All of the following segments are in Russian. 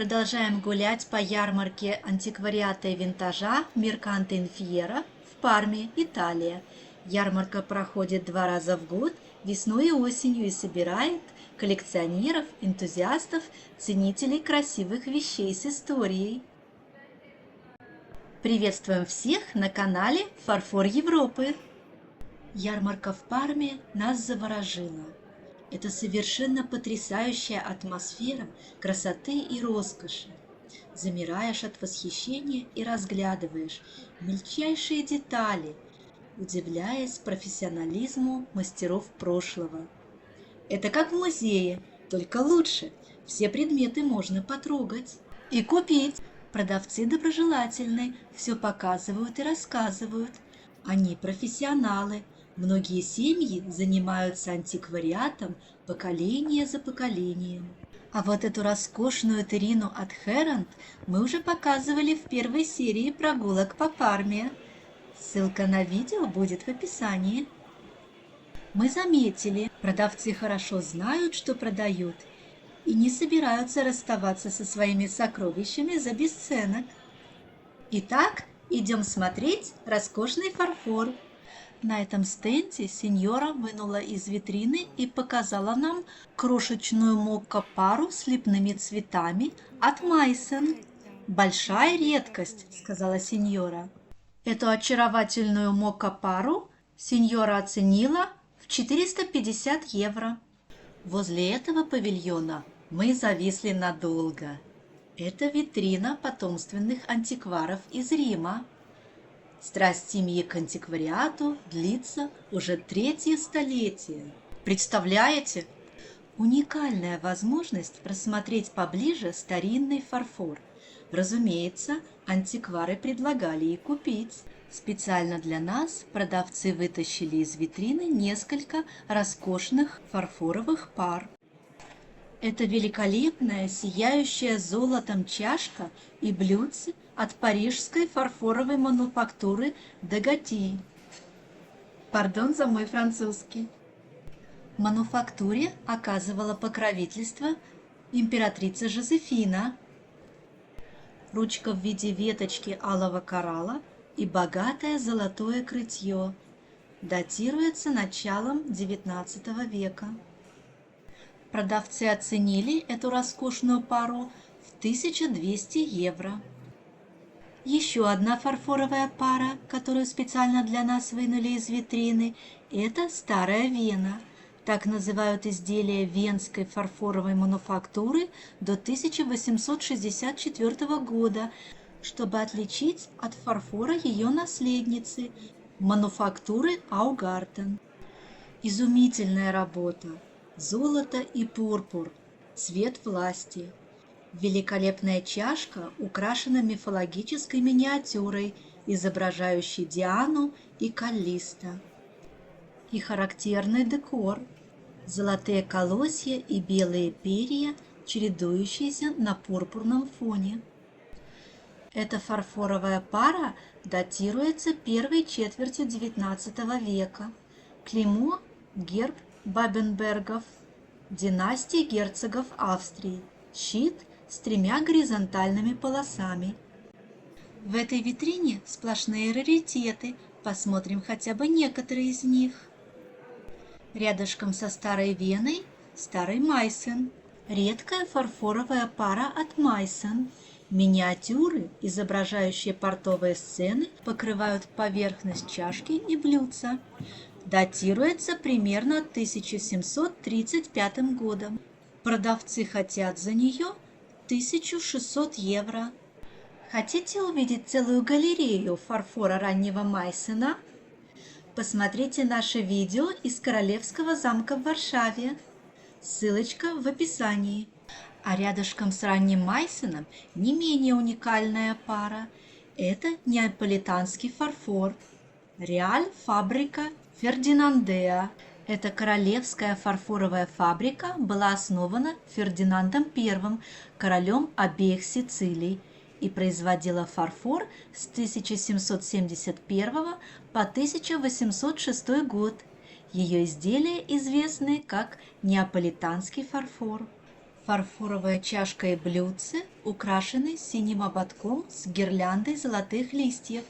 Продолжаем гулять по ярмарке антиквариата и винтажа Мерканте ин Фьера в Парме, Италия. Ярмарка проходит 2 раза в год, весной и осенью, и собирает коллекционеров, энтузиастов, ценителей красивых вещей с историей. Приветствуем всех на канале «Фарфор Европы». Ярмарка в Парме нас заворожила. Это совершенно потрясающая атмосфера красоты и роскоши. Замираешь от восхищения и разглядываешь мельчайшие детали, удивляясь профессионализму мастеров прошлого. Это как в музее, только лучше. Все предметы можно потрогать и купить. Продавцы доброжелательны, все показывают и рассказывают. Они профессионалы. Многие семьи занимаются антиквариатом поколение за поколением. А вот эту роскошную террину от Херант мы уже показывали в первой серии прогулок по Парме. Ссылка на видео будет в описании. Мы заметили, продавцы хорошо знают, что продают, и не собираются расставаться со своими сокровищами за бесценок. Итак, идем смотреть роскошный фарфор. На этом стенде сеньора вынула из витрины и показала нам крошечную мокко-пару с лепными цветами от Майсен. «Большая редкость», — сказала сеньора. Эту очаровательную мокко-пару сеньора оценила в 450 евро. Возле этого павильона мы зависли надолго. Это витрина потомственных антикваров из Рима. Страсть семьи к антиквариату длится уже 3-е столетие. Представляете? Уникальная возможность рассмотреть поближе старинный фарфор. Разумеется, антиквары предлагали и купить. Специально для нас продавцы вытащили из витрины несколько роскошных фарфоровых пар. Это великолепная, сияющая золотом чашка и блюдце от парижской фарфоровой мануфактуры Дагати. Пардон за мой французский. Мануфактуре оказывала покровительство императрица Жозефина. Ручка в виде веточки алого коралла и богатое золотое крытье. Датируется началом XIX века. Продавцы оценили эту роскошную пару в 1200 евро. Еще одна фарфоровая пара, которую специально для нас вынули из витрины, это старая Вена. Так называют изделия венской фарфоровой мануфактуры до 1864 года, чтобы отличить от фарфора ее наследницы, мануфактуры Аugартен. Изумительная работа. Золото и пурпур, цвет власти. Великолепная чашка украшена мифологической миниатюрой, изображающей Диану и Каллиста. И характерный декор. Золотые колосья и белые перья, чередующиеся на пурпурном фоне. Эта фарфоровая пара датируется первой четвертью XIX века. Клеймо – герб Бабенбергов, династии герцогов Австрии, щит с 3 горизонтальными полосами. В этой витрине сплошные раритеты, посмотрим хотя бы некоторые из них. Рядышком со старой Веной старый Майсен, редкая фарфоровая пара от Майсен. Миниатюры, изображающие портовые сцены, покрывают поверхность чашки и блюдца. Датируется примерно 1735 годом. Продавцы хотят за нее 1600 евро. Хотите увидеть целую галерею фарфора раннего Майсена? Посмотрите наше видео из Королевского замка в Варшаве. Ссылочка в описании. А рядышком с ранним Майсеном не менее уникальная пара. Это неаполитанский фарфор. Реаль фабрика Фердинандеа. Эта королевская фарфоровая фабрика была основана Фердинандом I, королем обеих Сицилий, и производила фарфор с 1771 по 1806 год. Ее изделия известны как неаполитанский фарфор. Фарфоровая чашка и блюдце украшенный синим ободком с гирляндой золотых листьев.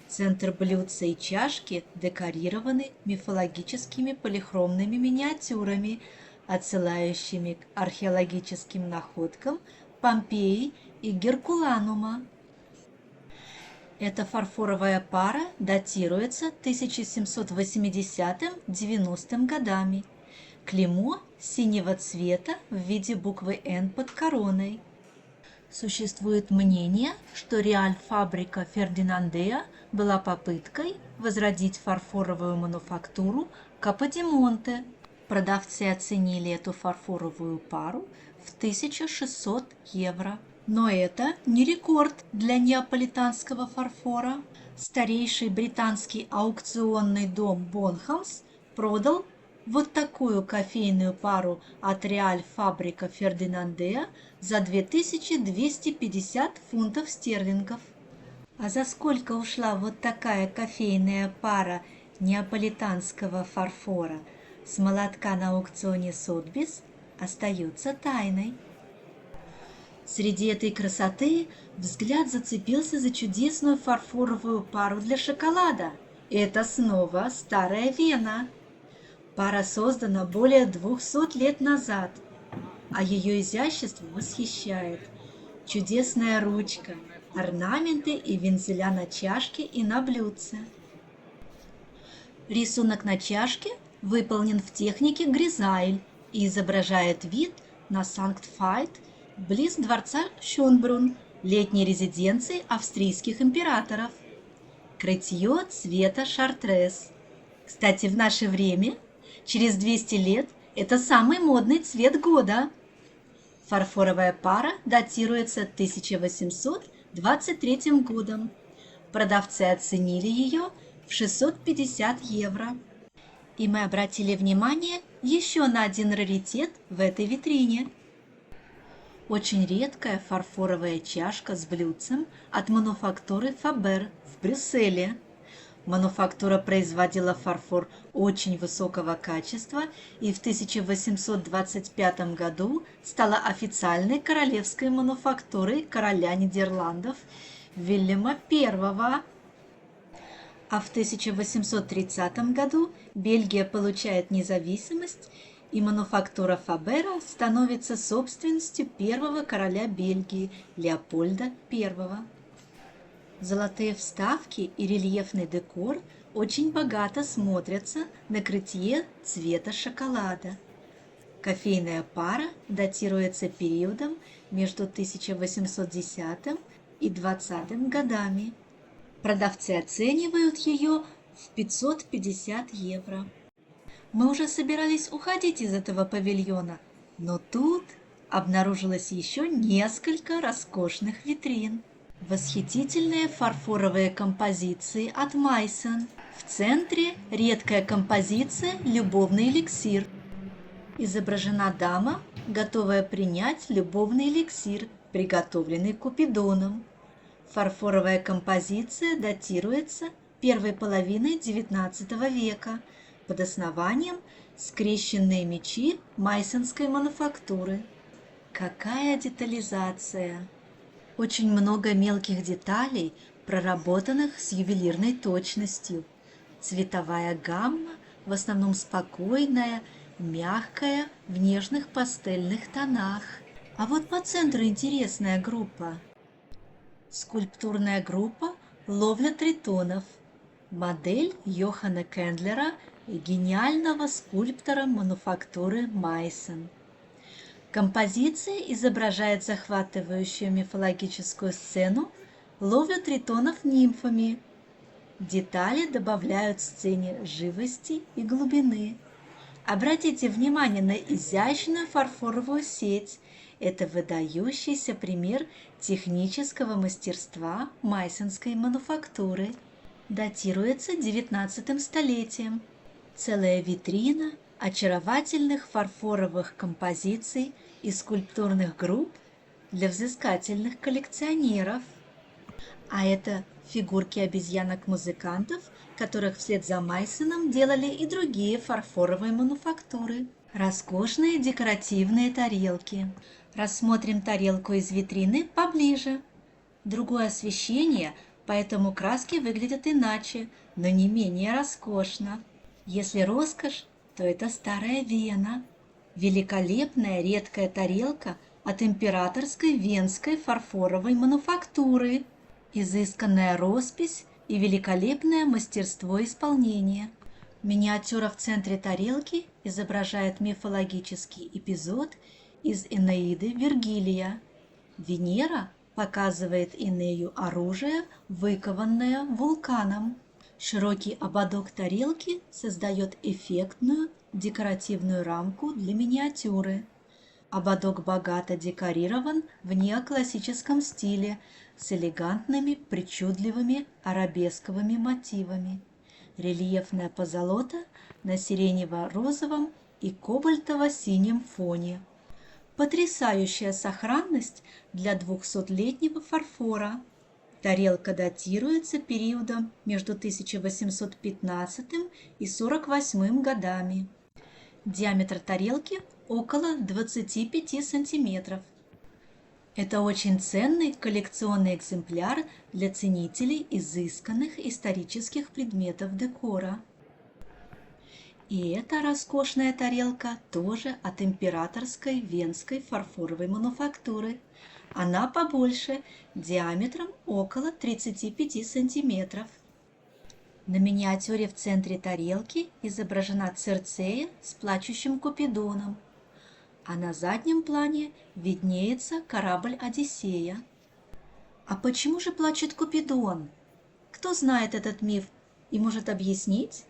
Центр блюдца и чашки декорированы мифологическими полихромными миниатюрами, отсылающими к археологическим находкам Помпеи и Геркуланума. Эта фарфоровая пара датируется 1780-90 годами. Клеймо синего цвета в виде буквы «Н» под короной. Существует мнение, что Реаль-фабрика Фердинандеа была попыткой возродить фарфоровую мануфактуру Каподимонте. Продавцы оценили эту фарфоровую пару в 1600 евро. Но это не рекорд для неаполитанского фарфора. Старейший британский аукционный дом Бонхамс продал вот такую кофейную пару от Реаль-фабрика Фердинандеа за 2250 фунтов стерлингов. А за сколько ушла вот такая кофейная пара неаполитанского фарфора с молотка на аукционе Сотбис, остается тайной. Среди этой красоты взгляд зацепился за чудесную фарфоровую пару для шоколада. Это снова старая Вена. Пара создана более 200 лет назад, а ее изящество восхищает. Чудесная ручка, орнаменты и вензеля на чашке и на блюдце. Рисунок на чашке выполнен в технике гризайль и изображает вид на Санкт-Вайт близ дворца Шönbrunn, летней резиденции австрийских императоров. Крытье цвета шартрез. Кстати, в наше время, через 200 лет, это самый модный цвет года. Фарфоровая пара датируется 1823 годом. Продавцы оценили ее в 650 евро. И мы обратили внимание еще на один раритет в этой витрине. Очень редкая фарфоровая чашка с блюдцем от мануфактуры Фабер в Брюсселе. Мануфактура производила фарфор очень высокого качества и в 1825 году стала официальной королевской мануфактурой короля Нидерландов Вильгельма I. А в 1830 году Бельгия получает независимость, и мануфактура Фабера становится собственностью первого короля Бельгии Леопольда I. Золотые вставки и рельефный декор очень богато смотрятся на крытье цвета шоколада. Кофейная пара датируется периодом между 1810 и 20 годами. Продавцы оценивают ее в 550 евро. Мы уже собирались уходить из этого павильона, но тут обнаружилось еще несколько роскошных витрин. Восхитительные фарфоровые композиции от Майсон. В центре редкая композиция «Любовный эликсир». Изображена дама, готовая принять любовный эликсир, приготовленный Купидоном. Фарфоровая композиция датируется первой половиной XIX века. Под основанием скрещенные мечи майсонской мануфактуры. Какая детализация! Очень много мелких деталей, проработанных с ювелирной точностью. Цветовая гамма в основном спокойная, мягкая, в нежных пастельных тонах. А вот по центру интересная группа. Скульптурная группа «Ловля тритонов». Модель Йоханна Кендлера, гениального скульптора мануфактуры Майсон. Композиция изображает захватывающую мифологическую сцену «Ловлю тритонов нимфами». Детали добавляют сцене живости и глубины. Обратите внимание на изящную фарфоровую сеть. Это выдающийся пример технического мастерства майсонской мануфактуры. Датируется XIX столетием. Целая витрина очаровательных фарфоровых композиций и скульптурных групп для взыскательных коллекционеров. А это фигурки обезьянок-музыкантов, которых вслед за Майсоном делали и другие фарфоровые мануфактуры. Роскошные декоративные тарелки. Рассмотрим тарелку из витрины поближе. Другое освещение, поэтому краски выглядят иначе, но не менее роскошно. Если роскошь, то это старая Вена. Великолепная редкая тарелка от императорской венской фарфоровой мануфактуры. Изысканная роспись и великолепное мастерство исполнения. Миниатюра в центре тарелки изображает мифологический эпизод из Энеиды Вергилия. Венера показывает Энею оружие, выкованное вулканом. Широкий ободок тарелки создает эффектную декоративную рамку для миниатюры. Ободок богато декорирован в неоклассическом стиле с элегантными, причудливыми арабесковыми мотивами. Рельефная позолота на сиренево-розовом и кобальтово-синем фоне. Потрясающая сохранность для 200-летнего фарфора. Тарелка датируется периодом между 1815 и 48 годами. Диаметр тарелки около 25 сантиметров. Это очень ценный коллекционный экземпляр для ценителей изысканных исторических предметов декора. И эта роскошная тарелка тоже от императорской венской фарфоровой мануфактуры. Она побольше, диаметром около 35 сантиметров. На миниатюре в центре тарелки изображена Цирцея с плачущим Купидоном, а на заднем плане виднеется корабль Одиссея. А почему же плачет Купидон? Кто знает этот миф и может объяснить?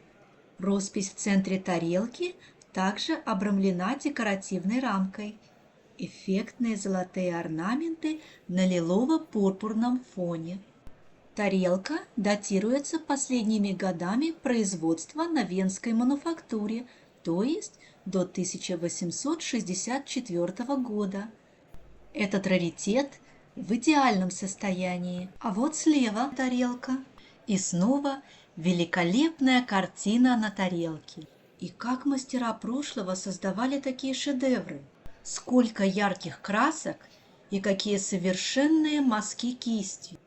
Роспись в центре тарелки также обрамлена декоративной рамкой. Эффектные золотые орнаменты на лилово-пурпурном фоне. Тарелка датируется последними годами производства на венской мануфактуре, то есть до 1864 года. Этот раритет в идеальном состоянии. А вот слева тарелка. И снова великолепная картина на тарелке. И как мастера прошлого создавали такие шедевры. Сколько ярких красок и какие совершенные мазки кистью.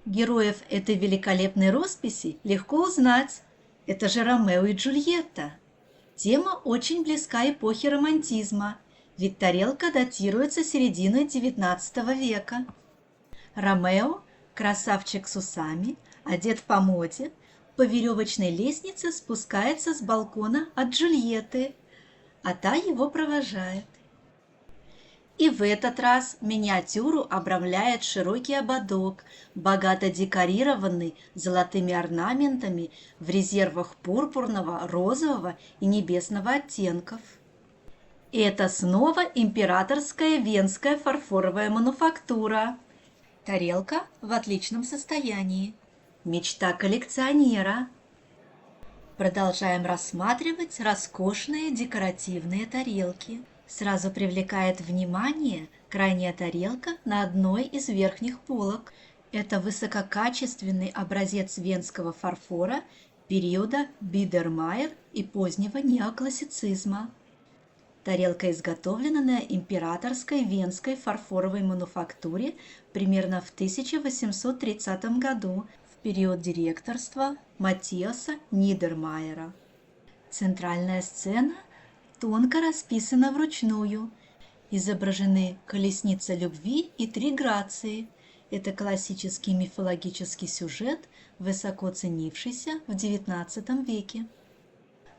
Героев этой великолепной росписи легко узнать. Это же Ромео и Джульетта. Тема очень близка эпохе романтизма, ведь тарелка датируется серединой XIX века. Ромео, красавчик с усами, одет по моде, по веревочной лестнице спускается с балкона от Джульетты, а та его провожает. И в этот раз миниатюру обрамляет широкий ободок, богато декорированный золотыми орнаментами в резервах пурпурного, розового и небесного оттенков. И это снова императорская венская фарфоровая мануфактура. Тарелка в отличном состоянии. Мечта коллекционера. Продолжаем рассматривать роскошные декоративные тарелки. Сразу привлекает внимание крайняя тарелка на одной из верхних полок. Это высококачественный образец венского фарфора периода Бидермайер и позднего неоклассицизма. Тарелка изготовлена на императорской венской фарфоровой мануфактуре примерно в 1830 году, в период директорства Матиаса Нидермайера. Центральная сцена тонко расписана вручную. Изображены колесница любви и три грации. Это классический мифологический сюжет, высоко ценившийся в XIX веке.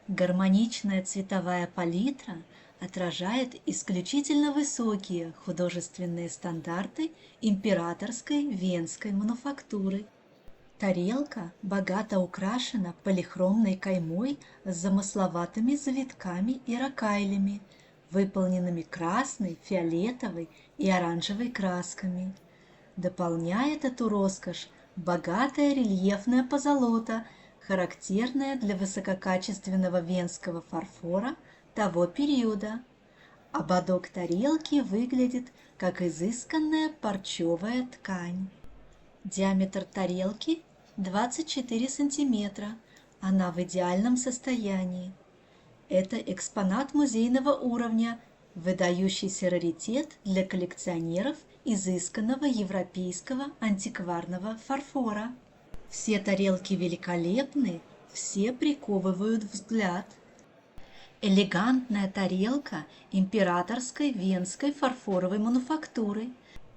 Гармоничная цветовая палитра отражает исключительно высокие художественные стандарты императорской венской мануфактуры. Тарелка богато украшена полихромной каймой с замысловатыми завитками и ракайлями, выполненными красной, фиолетовой и оранжевой красками. Дополняет эту роскошь богатая рельефная позолота, характерная для высококачественного венского фарфора того периода. Ободок тарелки выглядит как изысканная парчевая ткань. Диаметр тарелки 24 сантиметра. Она в идеальном состоянии. Это экспонат музейного уровня выдающийся раритет для коллекционеров изысканного европейского антикварного фарфора. Все тарелки великолепны, все приковывают взгляд. Элегантная тарелка императорской венской фарфоровой мануфактуры,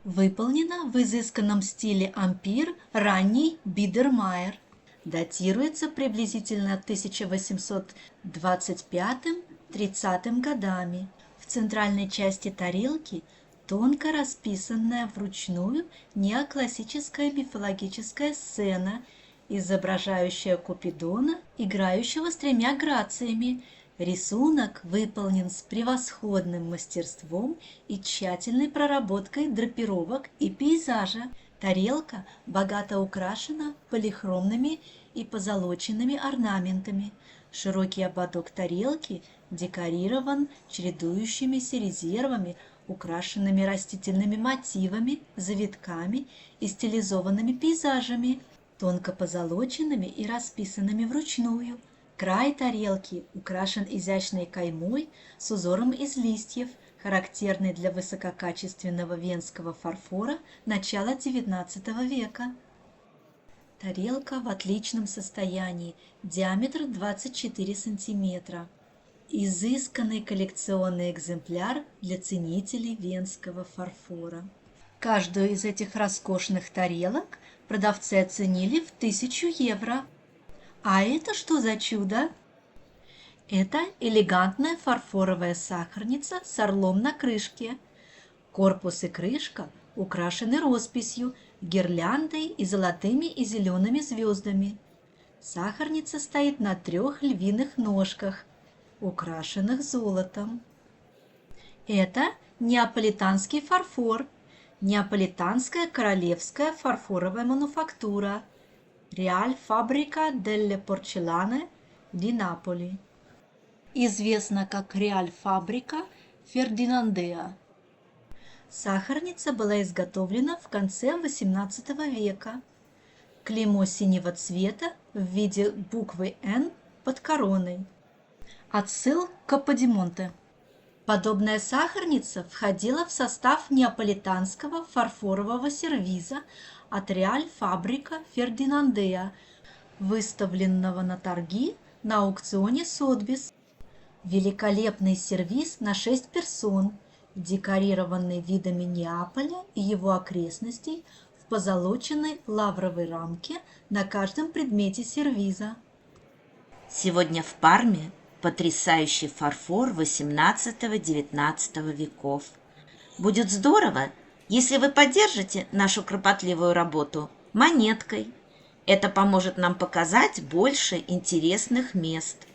выполнена в изысканном стиле ампир ранний Бидермайер. Датируется приблизительно 1825-30 годами. В центральной части тарелки тонко расписанная вручную неоклассическая мифологическая сцена, изображающая Купидона, играющего с тремя грациями. Рисунок выполнен с превосходным мастерством и тщательной проработкой драпировок и пейзажа. Тарелка богато украшена полихромными и позолоченными орнаментами. Широкий ободок тарелки декорирован чередующимися резервами, украшенными растительными мотивами, завитками и стилизованными пейзажами, тонко позолоченными и расписанными вручную. Край тарелки украшен изящной каймой с узором из листьев, характерной для высококачественного венского фарфора начала XIX века. Тарелка в отличном состоянии, диаметр 24 сантиметра. Изысканный коллекционный экземпляр для ценителей венского фарфора. Каждую из этих роскошных тарелок продавцы оценили в 1000 евро. А это что за чудо? Это элегантная фарфоровая сахарница с орлом на крышке. Корпус и крышка украшены росписью, гирляндой и золотыми и зелеными звездами. Сахарница стоит на 3 львиных ножках, украшенных золотом. Это неаполитанский фарфор, неаполитанская королевская фарфоровая мануфактура, Real Fabbrica delle Porcellane di Napoli. Известна как Real Fabbrica Ferdinandea. Сахарница была изготовлена в конце XVIII века. Клеймо синего цвета в виде буквы «Н» под короной. Отсыл к Каподимонте. Подобная сахарница входила в состав неаполитанского фарфорового сервиза от Real Fabbrica Ferdinandea, выставленного на торги на аукционе Сотбис. Великолепный сервиз на 6 персон, декорированный видами Неаполя и его окрестностей в позолоченной лавровой рамке на каждом предмете сервиза. Сегодня в Парме потрясающий фарфор XVIII-XIX веков. Будет здорово, если вы поддержите нашу кропотливую работу монеткой. Это поможет нам показать больше интересных мест.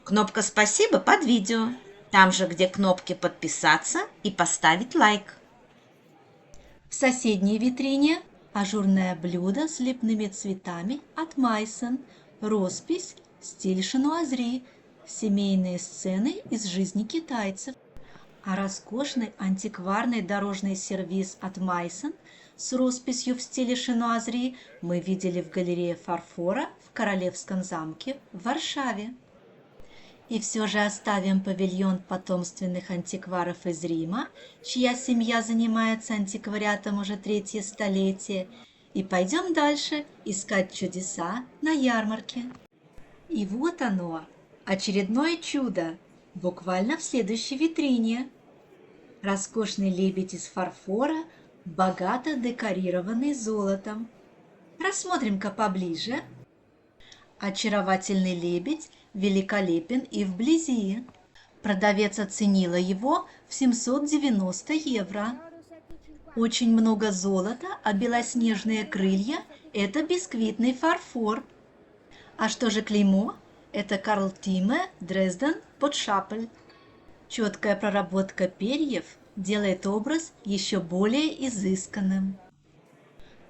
Кнопка «Спасибо» под видео, там же, где кнопки «Подписаться» и «Поставить лайк». В соседней витрине ажурное блюдо с лепными цветами от Майсон, роспись «Стиль Шануазри», семейные сцены из жизни китайцев. А роскошный антикварный дорожный сервиз от Майсон с росписью в стиле Шануазри мы видели в галерее фарфора в Королевском замке в Варшаве. И все же оставим павильон потомственных антикваров из Рима, чья семья занимается антиквариатом уже 3-е столетие, и пойдем дальше искать чудеса на ярмарке. И вот оно, очередное чудо, буквально в следующей витрине. Роскошный лебедь из фарфора, богато декорированный золотом. Рассмотрим-ка поближе. Очаровательный лебедь великолепен и вблизи. Продавец оценила его в 790 евро. Очень много золота, а белоснежные крылья – это бисквитный фарфор. А что же клеймо? Это Карл Тиме, Дрезден, Потшапель. Четкая проработка перьев делает образ еще более изысканным.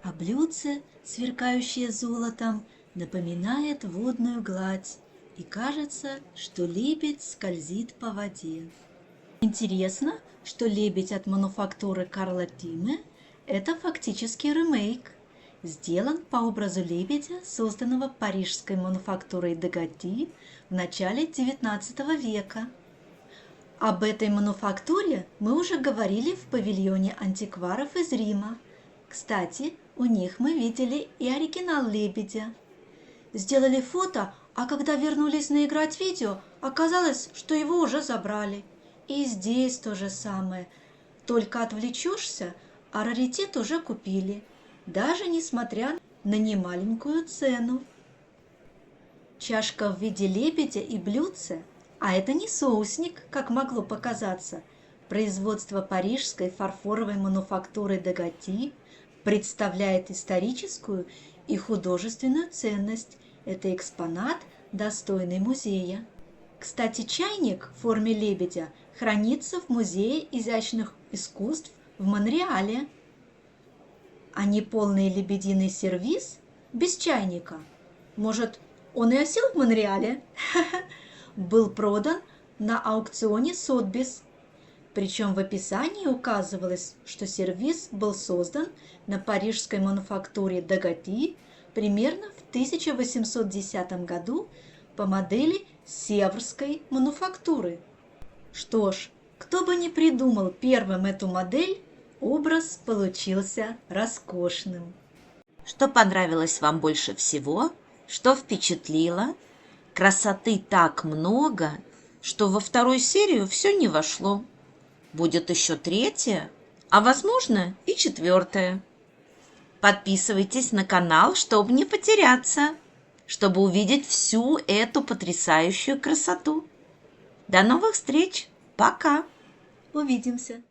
А блюдце, сверкающее золотом, напоминает водную гладь, и кажется, что лебедь скользит по воде. Интересно, что лебедь от мануфактуры Карла Тиме – это фактически ремейк, сделан по образу лебедя, созданного парижской мануфактурой Дегати в начале XIX века. Об этой мануфактуре мы уже говорили в павильоне антикваров из Рима. Кстати, у них мы видели и оригинал лебедя. Сделали фото, а когда вернулись наиграть видео, оказалось, что его уже забрали. И здесь то же самое. Только отвлечешься, а раритет уже купили, даже несмотря на немаленькую цену. Чашка в виде лебедя и блюдце, а это не соусник, как могло показаться. Производство парижской фарфоровой мануфактуры Дагати представляет историческую и художественную ценность. Это экспонат, достойный музея. Кстати, чайник в форме лебедя хранится в Музее изящных искусств в Монреале. А неполный лебединый сервиз без чайника, может, он и осел в Монреале, был продан на аукционе Сотбис. Причем в описании указывалось, что сервиз был создан на парижской мануфактуре Дагати примерно в 1810 году по модели Севрской мануфактуры. Что ж, кто бы ни придумал первым эту модель, образ получился роскошным. Что понравилось вам больше всего? Что впечатлило? Красоты так много, что во вторую серию все не вошло. Будет еще третья, а возможно и четвертая. Подписывайтесь на канал, чтобы не потеряться, чтобы увидеть всю эту потрясающую красоту. До новых встреч! Пока! Увидимся!